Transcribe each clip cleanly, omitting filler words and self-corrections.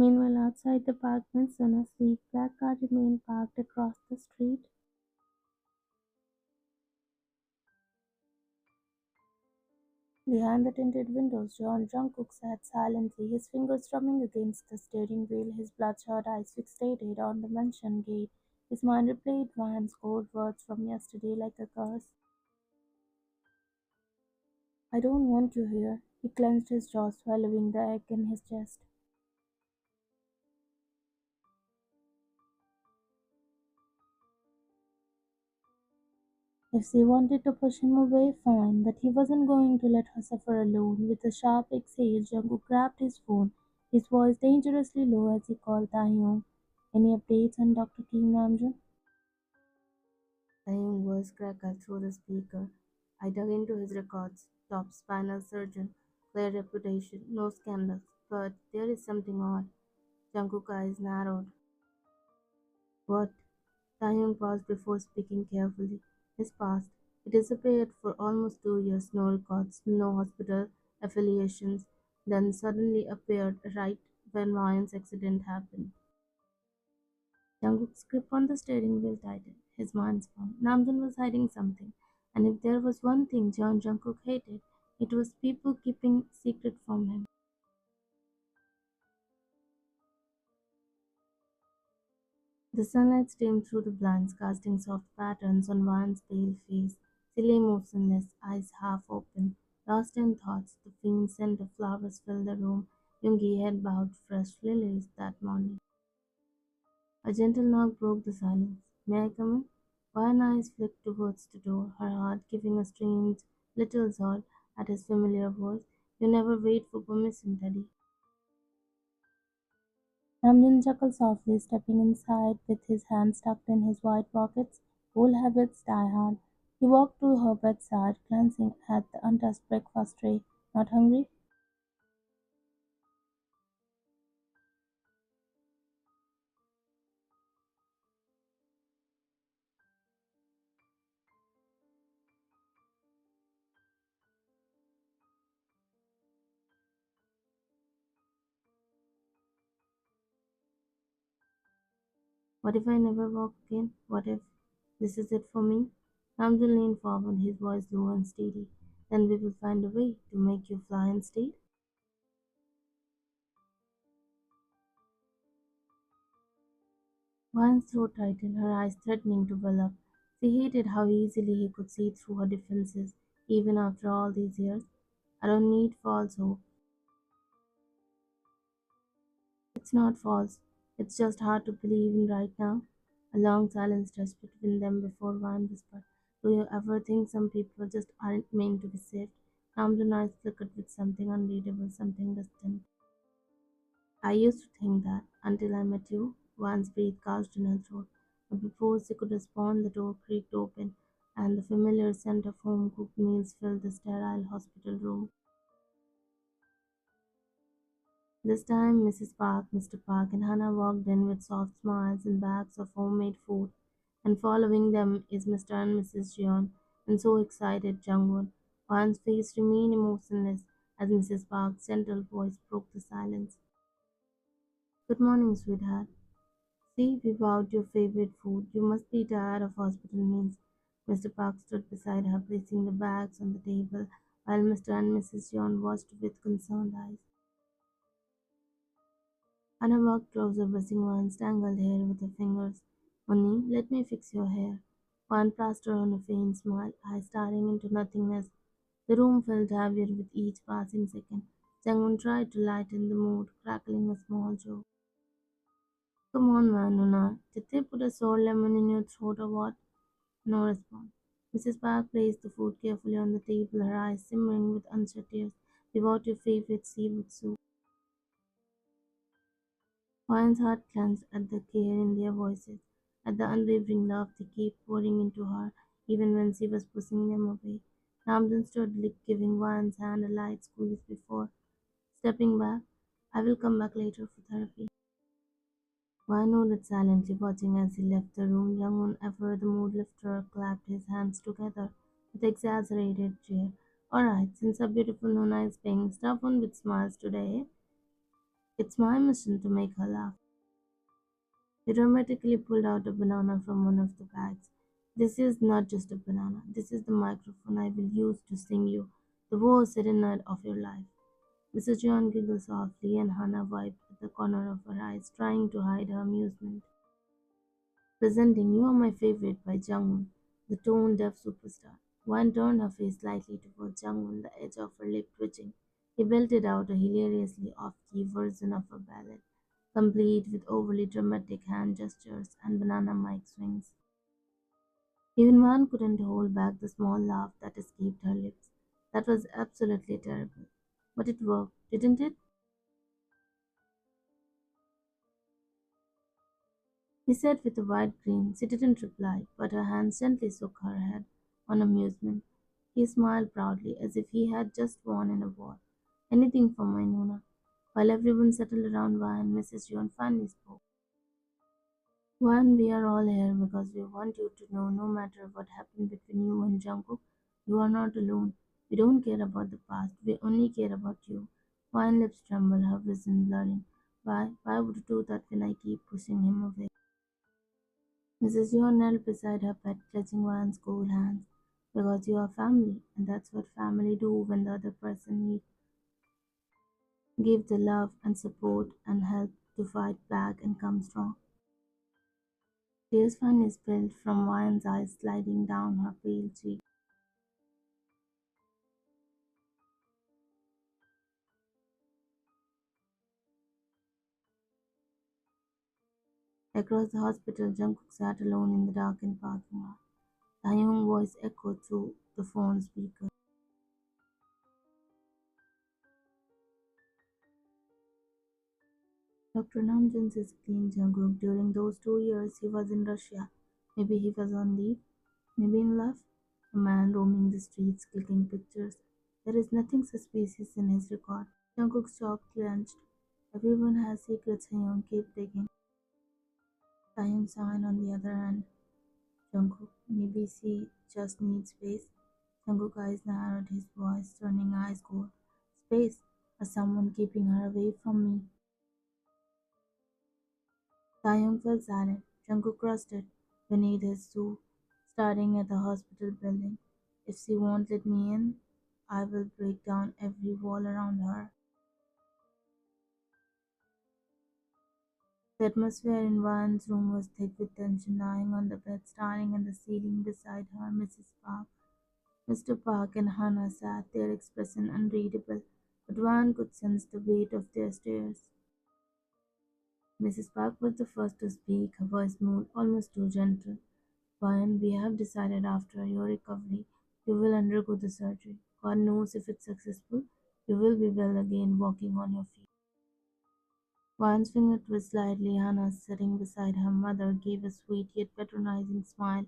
Meanwhile, outside the park, Winston, a sleek black car remained parked across the street. Behind the tinted windows, Jungkook sat silently, his fingers drumming against the steering wheel, his bloodshot eyes fixated on the mansion gate. His mind replayed Ryan's cold words from yesterday like a curse. I don't want you here. He clenched his jaw, swallowing the egg in his chest. If she wanted to push him away, fine, but he wasn't going to let her suffer alone. With a sharp exhale, Jungkook grabbed his phone, his voice dangerously low as he called Taehyung. Any updates on Dr. Kim Namjoon? Taehyung's voice crackled through the speaker. I dug into his records. Top spinal surgeon, clear reputation, no scandals. But there is something odd. Jungkook's eyes narrowed. What? Taehyung paused before speaking carefully. His past. He disappeared for almost 2 years, no records, no hospital affiliations, then suddenly appeared right when Ryan's accident happened. Jungkook's grip on the steering wheel tightened. His mind spun. Namjoon was hiding something, and if there was one thing Jungkook hated, it was people keeping secret from him. The sunlight streamed through the blinds, casting soft patterns on Ryan's pale face. She lay motionless, eyes half open, lost in thoughts. The faint scent of flowers filled the room. Yoongi had bought fresh lilies that morning. A gentle knock broke the silence. May I come in? Ryan's eyes flicked towards the door, her heart giving a strange little jolt at his familiar voice. You never wait for permission, Teddy. Namjoon chuckled softly, stepping inside with his hands tucked in his wide pockets. Old habits die hard. He walked to her bedside, glancing at the untouched breakfast tray. Not hungry? What if I never walk again? What if this is it for me? Namjoon leaned forward, his voice low and steady. Then we will find a way to make you fly instead. Ryan's throat tightened, her eyes threatening to well up. She hated how easily he could see through her defenses, even after all these years. I don't need false hope. It's not false. It's just hard to believe in right now. A long silence stretched between them before Ryan whispered, do you ever think some people just aren't meant to be saved? Namjoon's eyes flickered with something unreadable, something distant. I used to think that until I met you. Ryan's breath catched in her throat. But before she could respond, the door creaked open, and the familiar scent of home cooked meals filled the sterile hospital room. This time Mrs. Park, Mr. Park, and Hannah walked in with soft smiles and bags of homemade food, and following them is Mr. and Mrs. Jeon, and so excited Jungwon. Wan's face remained emotionless as Mrs. Park's gentle voice broke the silence. Good morning, sweetheart. See, we bought your favorite food. You must be tired of hospital meals. Mr. Park stood beside her, placing the bags on the table, while Mr. and Mrs. Jeon watched with concerned eyes. Anna walked closer, brushing Juan's tangled hair with her fingers. Honey, let me fix your hair. Juan pressed her on a faint smile, eyes staring into nothingness. The room felt heavier with each passing second. Jangwon tried to lighten the mood, crackling a small joke. Come on, man, Nuna. Did they put a sour lemon in your throat or what? No response. Mrs. Park placed the food carefully on the table, her eyes simmering with unshed tears. We bought your favorite seafood soup. Ryan's heart clenched at the care in their voices, at the unwavering love they kept pouring into her, even when she was pushing them away. Ramjan stood giving Ryan's hand a light squeeze before stepping back. I will come back later for therapy. Ryan nodded silently, watching as he left the room. Young ever the mood lifter clapped his hands together with exaggerated cheer. All right, since our beautiful Nona is paying, stuff on with smiles today. It's my mission to make her laugh. He dramatically pulled out a banana from one of the bags. This is not just a banana. This is the microphone I will use to sing you the worst serenade of your life. Mrs. John giggled softly, and Hannah wiped at the corner of her eyes, trying to hide her amusement. Presenting You Are My Favorite by Jungkook, the tone deaf superstar. Wan turned her face slightly towards Jungkook, the edge of her lip twitching. He belted out a hilariously off-key version of a ballad, complete with overly dramatic hand gestures and banana mic swings. Even Wan couldn't hold back the small laugh that escaped her lips. That was absolutely terrible. But it worked, didn't it? He said with a wide grin. She didn't reply, but her hands gently shook her head on amusement. He smiled proudly, as if he had just won in a war. Anything for my Nuna. While everyone settled around Wine, Mrs. John finally spoke. One, we are all here because we want you to know no matter what happened between you and Jungkook, you are not alone. We don't care about the past, we only care about you. One lips trembled, her vision blurring. Why would you do that when I keep pushing him away? Mrs. Yuan knelt beside her pet, clutching Wan's cold hands. Because you are family, and that's what family do when the other person needs. Give the love and support and help to fight back and come strong. Tears finally spilled from Wan's eyes, sliding down her pale cheek. Across the hospital, Jungkook sat alone in the darkened parking lot. The young voice echoed through the phone speaker. Dr. Namjoon is clean Jungkook. During those 2 years, he was in Russia. Maybe he was on leave. Maybe in love. A man roaming the streets clicking pictures. There is nothing suspicious in his record. Jungkook's jaw clenched. Everyone has secrets, Hyun. Keep digging. Taeyong sighed on the other hand. Jungkook, maybe she just needs space. Jungkook's eyes narrowed, his voice turning ice cold. Space, or someone keeping her away from me. Taeyong fell silent. Jungkook crossed it beneath his shoe, staring at the hospital building. If she won't let me in, I will break down every wall around her. The atmosphere in Van's room was thick with tension, lying on the bed, staring at the ceiling beside her. Mrs. Park, Mr. Park, and Hannah sat, their expression unreadable, but Van could sense the weight of their stares. Mrs. Park was the first to speak, her voice moved almost too gentle. Brian, we have decided after your recovery, you will undergo the surgery. God knows if it's successful, you will be well again, walking on your feet. Brian's finger twisted slightly. Hannah, sitting beside her mother, gave a sweet yet patronizing smile.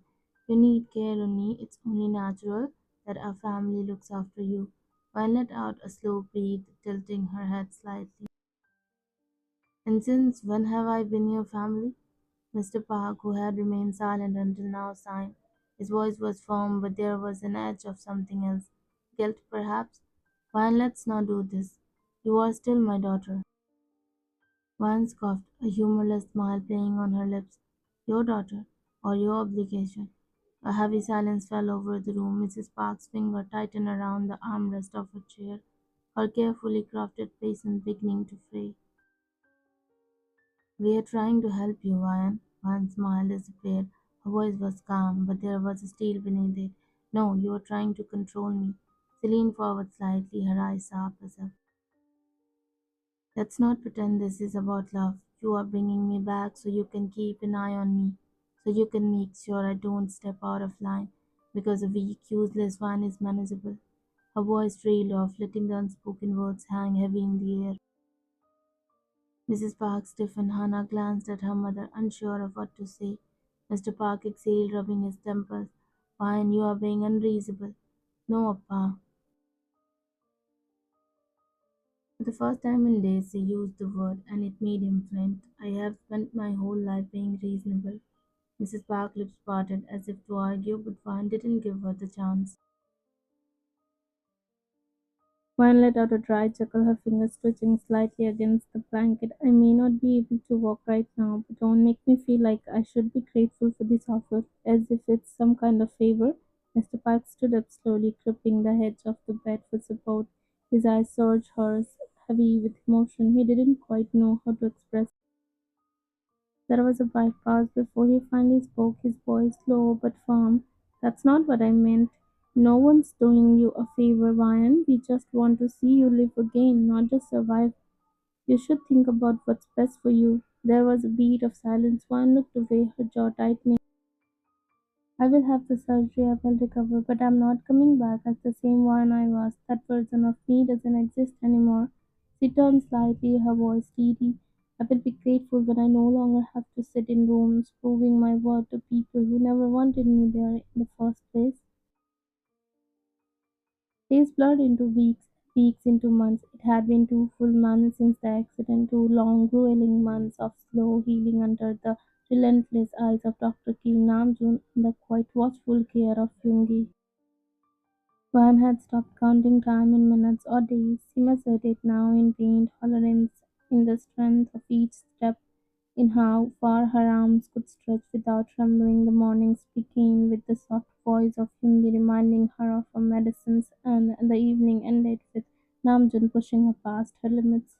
You need care, Unni. It's only natural that our family looks after you. Brian let out a slow breath, tilting her head slightly. And since when have I been your family? Mr. Park, who had remained silent until now, sighed. His voice was firm, but there was an edge of something else. Guilt, perhaps? Wine, let's not do this. You are still my daughter. Wine scoffed, a humorless smile playing on her lips. Your daughter, or your obligation. A heavy silence fell over the room. Mrs. Park's finger tightened around the armrest of her chair, her carefully crafted patience beginning to fray. We are trying to help you, Ryan. Ryan's smile disappeared. Her voice was calm, but there was steel beneath it. No, you are trying to control me. She leaned forward slightly, her eyes sharp as ever. Let's not pretend this is about love. You are bringing me back so you can keep an eye on me, so you can make sure I don't step out of line, because a weak, useless one is manageable. Her voice trailed off, letting the unspoken words hang heavy in the air. Mrs. Park stiffened. Hannah glanced at her mother, unsure of what to say. Mr. Park exhaled, rubbing his temples. Fine, you are being unreasonable. No, Appa. For the first time in days, he used the word, and it made him faint. I have spent my whole life being reasonable. Mrs. Park's lips parted as if to argue, but Vine didn't give her the chance. Vine let out a dry chuckle, her fingers twitching slightly against the blanket. I may not be able to walk right now, but don't make me feel like I should be grateful for this offer, as if it's some kind of favor. Mr. Park stood up slowly, gripping the edge of the bed for support. His eyes searched hers, heavy with emotion. He didn't quite know how to express. There was a bright pause before he finally spoke, his voice low but firm. That's not what I meant. No one's doing you a favor, Ryan. We just want to see you live again, not just survive. You should think about what's best for you. There was a beat of silence. Ryan looked away, her jaw tightening. I will have the surgery, I will recover, but I'm not coming back as the same one I was. That version of me doesn't exist anymore. She turned slightly, her voice steady. I will be grateful when I no longer have to sit in rooms proving my worth to people who never wanted me there in the first place. Days blurred into weeks, weeks into months. It had been 2 full months since the accident, 2 long, grueling months of slow healing under the relentless eyes of Dr. Kim Namjoon and the quite watchful care of Yoongi. Van had stopped counting time in minutes or days. She measured it now in pain tolerance, in the strength of each step, in how far her arms could stretch without trembling. The mornings began with the soft voice of Hindi reminding her of her medicines, and the evening ended with Namjoon pushing her past her limits.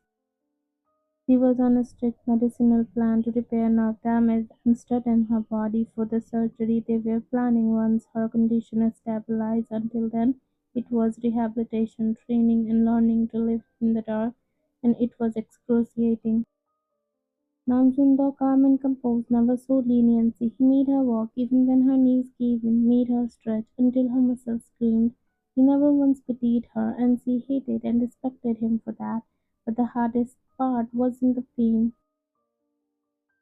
She was on a strict medicinal plan to repair nerve damage and strengthen her body for the surgery they were planning once her condition had stabilized. Until then, it was rehabilitation, training, and learning to live in the dark, and it was excruciating. Namjoon, though calm and composed, never showed leniency. He made her walk even when her knees gave in, made her stretch until her muscles screamed. He never once pitied her, and she hated and respected him for that. But the hardest part wasn't the pain.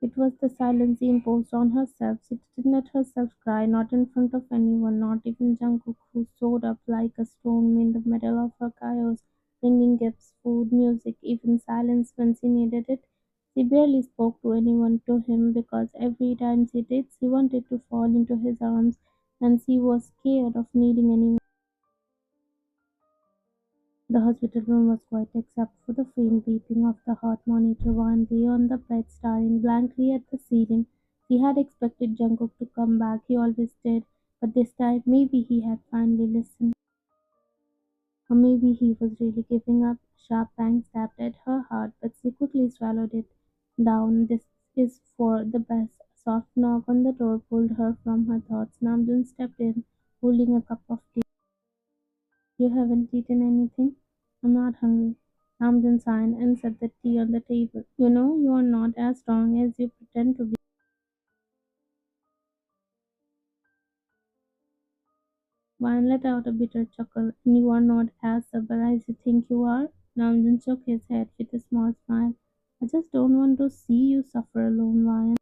It was the silence she imposed on herself. She didn't let herself cry, not in front of anyone, not even Jungkook, who showed up like a storm in the middle of her chaos, bringing gifts, food, music, even silence when she needed it. She barely spoke to anyone to him because every time she did, she wanted to fall into his arms, and she was scared of needing anyone. The hospital room was quiet except for the faint beeping of the heart monitor one lay on the bed staring blankly at the ceiling. He had expected Jungkook to come back, he always did, but this time maybe he had finally listened. Or maybe he was really giving up. A sharp pang stabbed at her heart, but she quickly swallowed it down. This is for the best. A soft knock on the door pulled her from her thoughts. Namjoon stepped in, holding a cup of tea. You haven't eaten anything? I'm not hungry. Ramjan sighed and set the tea on the table. You know, you are not as strong as you pretend to be. Vine let out a bitter chuckle. And you are not as stubborn as you think you are. Ramjan shook his head with a small smile. I just don't want to see you suffer alone, Vine.